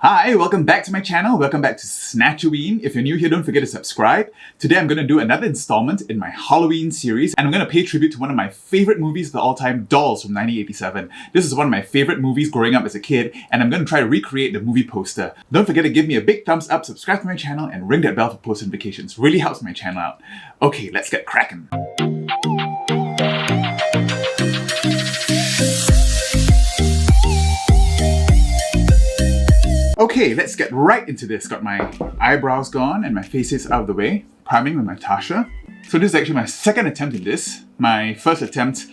Hi, welcome back to my channel. Welcome back to Snatchoween. If you're new here, don't forget to subscribe. Today I'm going to do another installment in my Halloween series, and I'm going to pay tribute to one of my favorite movies of all time, Dolls from 1987. This is one of my favorite movies growing up as a kid, and I'm going to try to recreate the movie poster. Don't forget to give me a big thumbs up, subscribe to my channel, and ring that bell for post notifications. Really helps my channel out. Okay, let's get cracking. Okay, let's get right into this. Got my eyebrows gone and my face is out of the way. Priming with my TATCHA. So this is actually my second attempt in this. My first attempt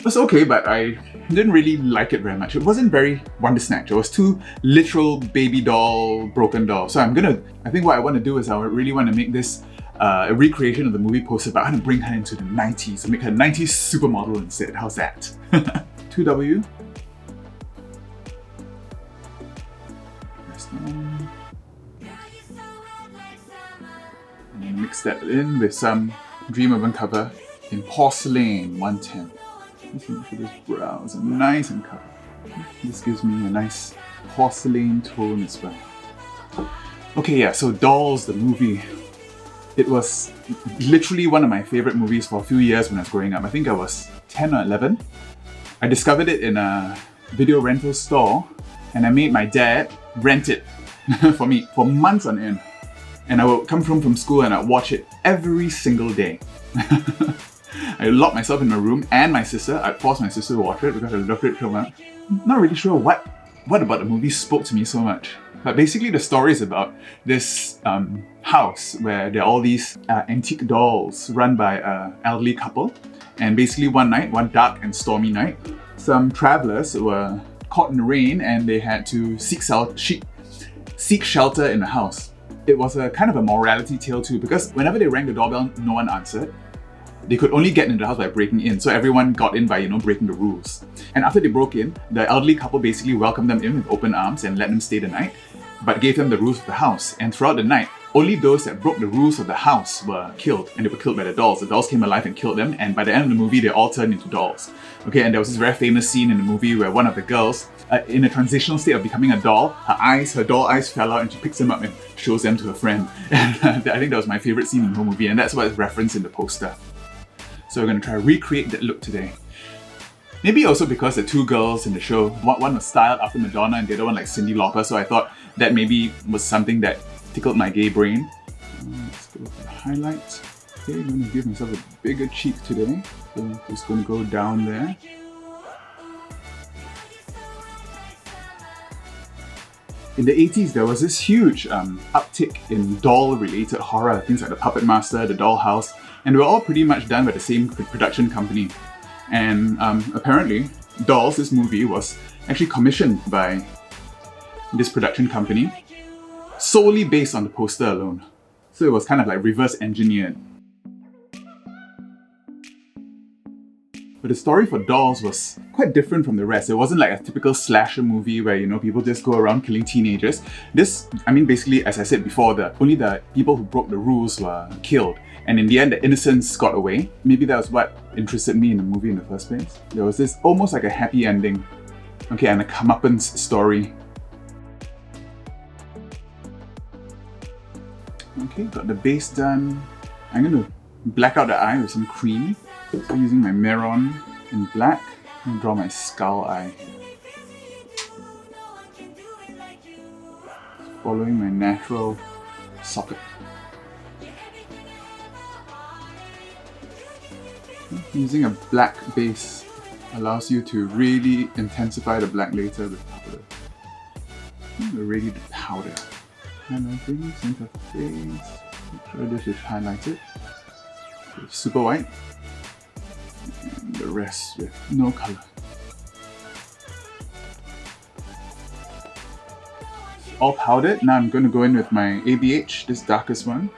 was okay, but I didn't really like it very much. It wasn't very Wonder Snatch. It was too literal baby doll, broken doll. So I think what I want to do is I really want to make this a recreation of the movie poster, but I want to bring her into the 90s and make her a 90s supermodel instead. How's that? 2W. And mix that in with some Dream Urban cover in Porcelain 110. Listen to those brows, nice and covered. This gives me a nice porcelain tone as well. Okay, yeah, so Dolls, the movie. It was literally one of my favorite movies for a few years when I was growing up. I think I was 10 or 11. I discovered it in a video rental store, and I made my dad rent it for me for months on end. And I would come home from school and I'd watch it every single day. I locked myself in my room and my sister. I'd force my sister to watch it because I loved it so much. Not really sure what about the movie spoke to me so much. But basically the story is about this house where there are all these antique dolls run by an elderly couple. And basically one night, one dark and stormy night, some travelers were caught in the rain and they had to seek shelter in the house. It was a kind of a morality tale too, because whenever they rang the doorbell, no one answered. They could only get into the house by breaking in, so everyone got in by, breaking the rules. And after they broke in, the elderly couple basically welcomed them in with open arms and let them stay the night, but gave them the rules of the house. And throughout the night, only those that broke the rules of the house were killed, and they were killed by the dolls. The dolls came alive and killed them, and by the end of the movie, they all turned into dolls. Okay, and there was this very famous scene in the movie where one of the girls, in a transitional state of becoming a doll, her doll eyes fell out and she picks them up and shows them to her friend. And I think that was my favorite scene in the whole movie, and that's what is referenced in the poster. So we're going to try to recreate that look today. Maybe also because the two girls in the show, one was styled after Madonna and the other one like Cyndi Lauper, so I thought that maybe was something that tickled my gay brain. Let's go for the highlight. Okay, I'm going to give myself a bigger cheek today. So just going to go down there. In the 80s, there was this huge uptick in doll-related horror, things like The Puppet Master, The Dollhouse, and they were all pretty much done by the same production company. And apparently, Dolls, this movie, was actually commissioned by this production company solely based on the poster alone. So it was kind of like reverse engineered. But the story for Dolls was quite different from the rest. It wasn't like a typical slasher movie where, people just go around killing teenagers. Basically, as I said before, only the people who broke the rules were killed. And in the end, the innocents got away. Maybe that was what interested me in the movie in the first place. There was this almost like a happy ending. Okay, and a comeuppance story. Okay, got the base done. I'm going to black out the eye with some cream. So using my MEHRON in black, and draw my skull eye. Following my natural socket. Using a black base allows you to really intensify the black later with powder. We're ready to powder. Highlighting, center of face. Make sure this is highlighted. Super white. And the rest with no color. All powdered. Now I'm going to go in with my ABH, this darkest one.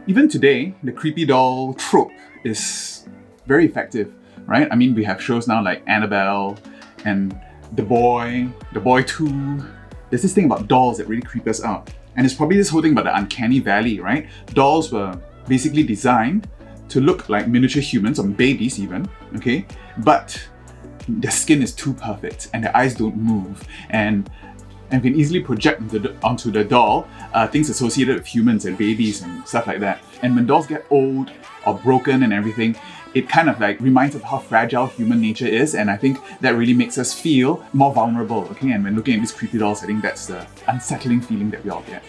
Even today, the creepy doll trope is very effective, right? I mean, we have shows now like Annabelle and The Boy 2. There's this thing about dolls that really creep us out. And it's probably this whole thing about the uncanny valley, right? Dolls were basically designed to look like miniature humans, or babies even, okay? But their skin is too perfect and their eyes don't move. And and can easily project onto the doll things associated with humans and babies and stuff like that. And when dolls get old or broken and everything, it kind of like reminds us of how fragile human nature is, and I think that really makes us feel more vulnerable, okay? And when looking at these creepy dolls, I think that's the unsettling feeling that we all get.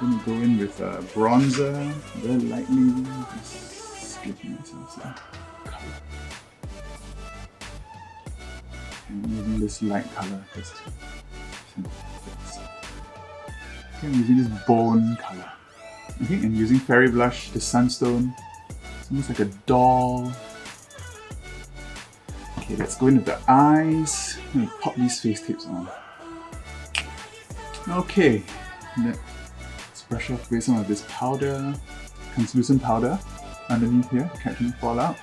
I'm going to go in with bronzer very lightly, just give myself some color. And using this light color just to okay, I'm using this bone color. Okay, and using Fairy Blush, the Sunstone. It's almost like a doll. Okay, let's go into the eyes. I'm going to pop these face tapes on. Okay, let's brush off with some of this powder, translucent powder underneath here to catch any fallout.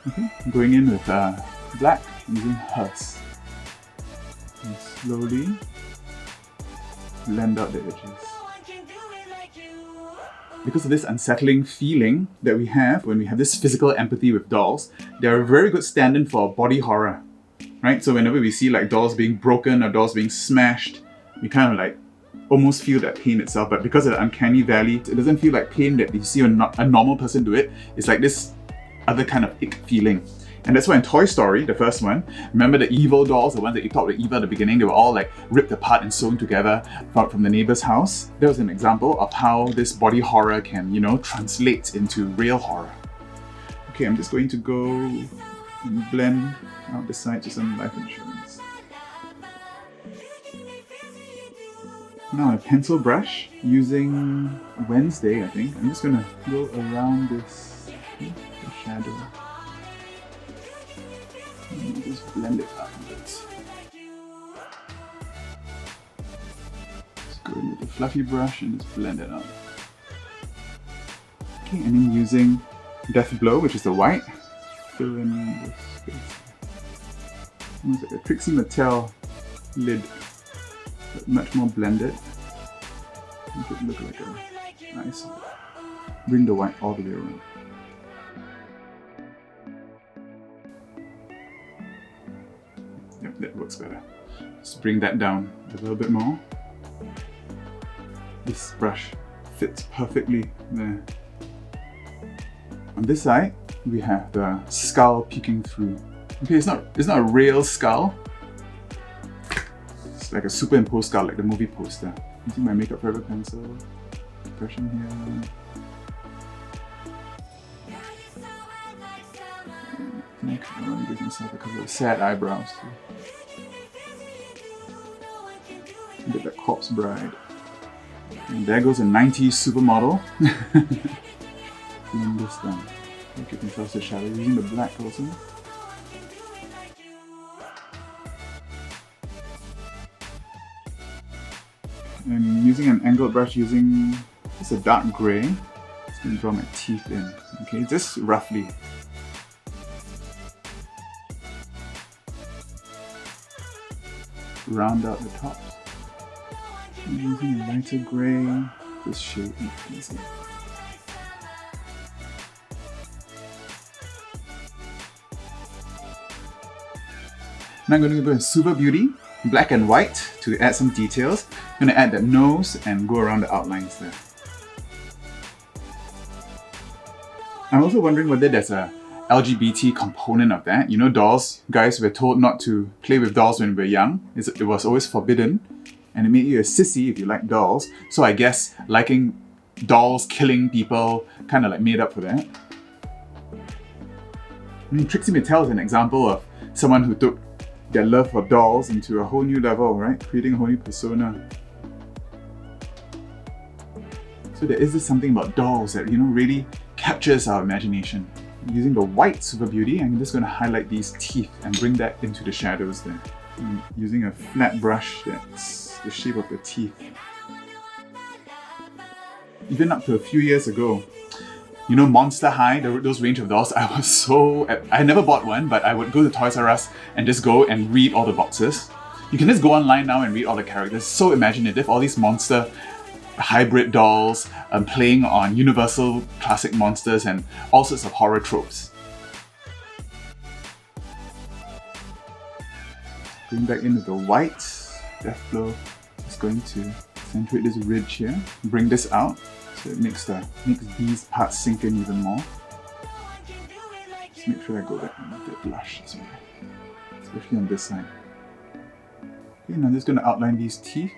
Okay, I'm going in with black using Hearse. And slowly blend out the edges. Because of this unsettling feeling that we have when we have this physical empathy with dolls, they're a very good stand-in for body horror, right? So whenever we see like dolls being broken or dolls being smashed, we kind of like almost feel that pain itself, but because of the uncanny valley, it doesn't feel like pain that you see a normal person do it. It's like this other kind of ick feeling. And that's why in Toy Story, the first one, remember the evil dolls, the ones that you thought were evil at the beginning, they were all like ripped apart and sewn together from the neighbor's house. That was an example of how this body horror can, you know, translate into real horror. Okay, I'm just going to go and blend out the sides with some life insurance. Now a pencil brush using Wednesday, I think. I'm just gonna go around this the shadow. And just blend it out a bit. Just go in with the fluffy brush and just blend it out. Okay, and then using Death Blow, which is the white, fill in this space. Almost like a Trixie Mattel lid, but much more blended. Make it look like a nice. Bring the white all the way around. Yep, that works better. Just bring that down a little bit more. This brush fits perfectly there. On this side, we have the skull peeking through. Okay, it's not a real skull. It's like a superimposed skull, like the movie poster. Using my Makeup Forever pencil, brushing here. I think I want to give myself a couple of sad eyebrows too. A bit like Corpse Bride. And there goes a 90s supermodel. Blend this down. Make it into the shadow using the black also. I'm using an angled brush using just a dark grey. Just going to draw my teeth in. Okay, just roughly. Round out the tops. I'm using a lighter grey, just shade it easy. Now I'm going to go with Super Beauty, black and white, to add some details. I'm going to add the nose and go around the outlines there. I'm also wondering whether there's a LGBT component of that. You know, dolls, guys were told not to play with dolls when we were young. It was always forbidden, and it made you a sissy if you like dolls. So I guess liking dolls killing people kind of like made up for that. I mean, Trixie Mattel is an example of someone who took their love for dolls into a whole new level, right? Creating a whole new persona. So there is this something about dolls that, you know, really captures our imagination. Using the white Super Beauty, I'm just going to highlight these teeth and bring that into the shadows there. I'm using a flat brush that's the shape of the teeth. Even up to a few years ago, you know, Monster High, those range of dolls, I never bought one, but I would go to Toys R Us and just go and read all the boxes. You can just go online now and read all the characters. So imaginative, all these monster hybrid dolls playing on Universal classic monsters and all sorts of horror tropes. Going back into the white, Death Blow is going to accentuate this ridge here, bring this out so it makes these parts sink in even more. Just make sure I go back and make it blush as well, especially on this side. Okay, now I'm just going to outline these teeth.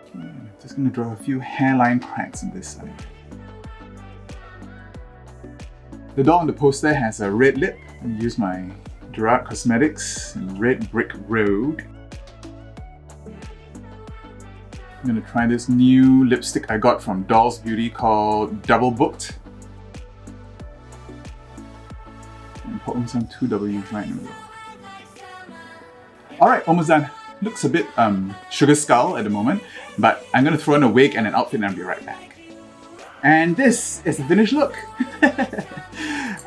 Okay, just going to draw a few hairline cracks on this side. The doll on the poster has a red lip. I use my GERARD Cosmetics in Red Brick Road. I'm going to try this new lipstick I got from Dolls Beauty called Double Booked. And put on some 2 W's right in the middle. Alright, almost done. Looks a bit sugar skull at the moment, but I'm going to throw in a wig and an outfit and I'll be right back. And this is the finished look.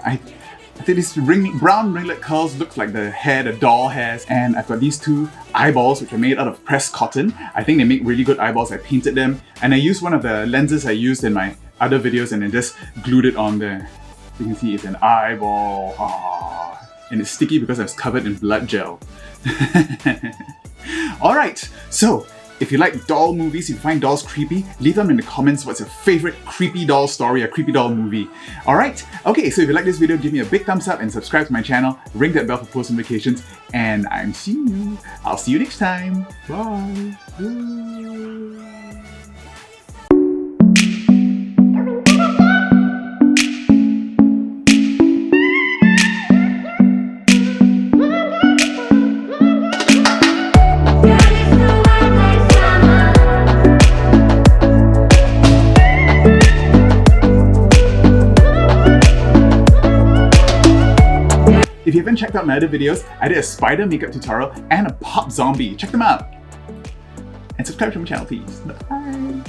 I think these brown ringlet curls look like the hair the doll has, and I've got these 2 eyeballs which are made out of pressed cotton. I think they make really good eyeballs. I painted them and I used one of the lenses I used in my other videos and then just glued it on there. You can see it's an eyeball. Aww. And it's sticky because I was covered in blood gel. Alright, so if you like doll movies, if you find dolls creepy, leave them in the comments what's your favorite creepy doll story or creepy doll movie. Alright? Okay, so if you like this video, give me a big thumbs up and subscribe to my channel, ring that bell for post notifications, and I'm seeing you. I'll see you next time. Bye. If you haven't checked out my other videos, I did a spider makeup tutorial and a pop zombie. Check them out. And subscribe to my channel, please. Bye.